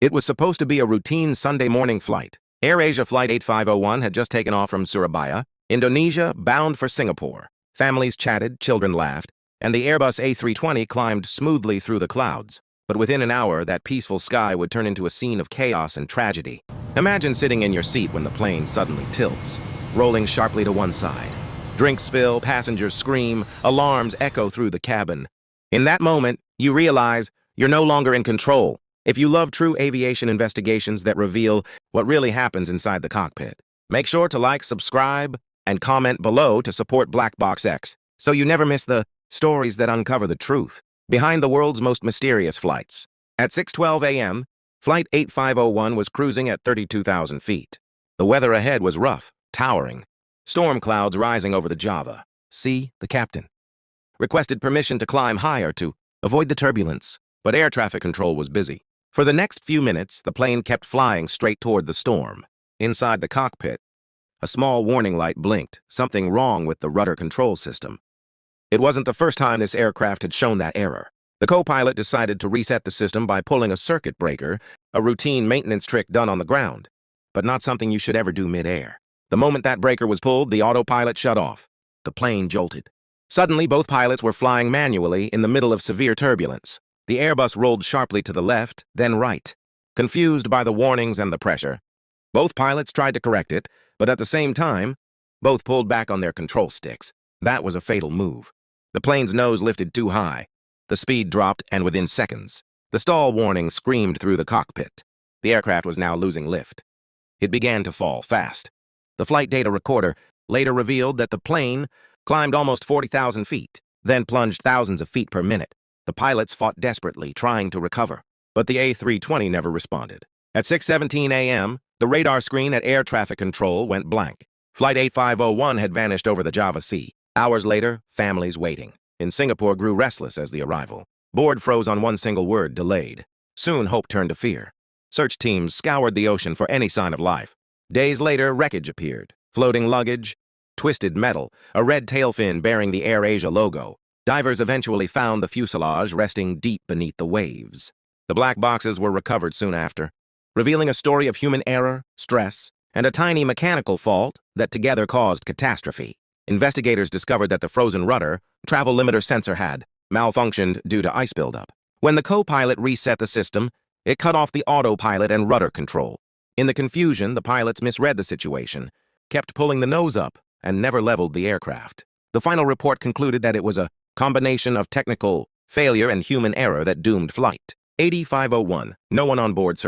It was supposed to be a routine Sunday morning flight. AirAsia Flight 8501 had just taken off from Surabaya, Indonesia, bound for Singapore. Families chatted, children laughed, and the Airbus A320 climbed smoothly through the clouds. But within an hour, that peaceful sky would turn into a scene of chaos and tragedy. Imagine sitting in your seat when the plane suddenly tilts, rolling sharply to one side. Drinks spill, passengers scream, alarms echo through the cabin. In that moment, you realize you're no longer in control. If you love true aviation investigations that reveal what really happens inside the cockpit, make sure to like, subscribe, and comment below to support Black BoxX so you never miss the stories that uncover the truth behind the world's most mysterious flights. At 6:12 a.m., Flight 8501 was cruising at 32,000 feet. The weather ahead was rough, towering. Storm clouds rising over the Java. See, the captain requested permission to climb higher to avoid the turbulence, but air traffic control was busy. For the next few minutes, the plane kept flying straight toward the storm. Inside the cockpit, a small warning light blinked, something wrong with the rudder control system. It wasn't the first time this aircraft had shown that error. The co-pilot decided to reset the system by pulling a circuit breaker, a routine maintenance trick done on the ground, but not something you should ever do mid-air. The moment that breaker was pulled, the autopilot shut off. The plane jolted. Suddenly, both pilots were flying manually in the middle of severe turbulence. The Airbus rolled sharply to the left, then right. Confused by the warnings and the pressure, both pilots tried to correct it, but at the same time, both pulled back on their control sticks. That was a fatal move. The plane's nose lifted too high. The speed dropped, and within seconds, the stall warning screamed through the cockpit. The aircraft was now losing lift. It began to fall fast. The flight data recorder later revealed that the plane climbed almost 40,000 feet, then plunged thousands of feet per minute. The pilots fought desperately, trying to recover, but the A320 never responded. At 6:17 a.m., the radar screen at air traffic control went blank. Flight 8501 had vanished over the Java Sea. Hours later, families waiting in Singapore grew restless as the arrival. Board froze on one single word: delayed. Soon, hope turned to fear. Search teams scoured the ocean for any sign of life. Days later, wreckage appeared. Floating luggage, twisted metal, a red tail fin bearing the AirAsia logo. Divers eventually found the fuselage resting deep beneath the waves. The black boxes were recovered soon after, revealing a story of human error, stress, and a tiny mechanical fault that together caused catastrophe. Investigators discovered that the frozen rudder travel limiter sensor had malfunctioned due to ice buildup. When the co-pilot reset the system, it cut off the autopilot and rudder control. In the confusion, the pilots misread the situation, kept pulling the nose up, and never leveled the aircraft. The final report concluded that it was a combination of technical failure and human error that doomed Flight 8501. No one on board survived.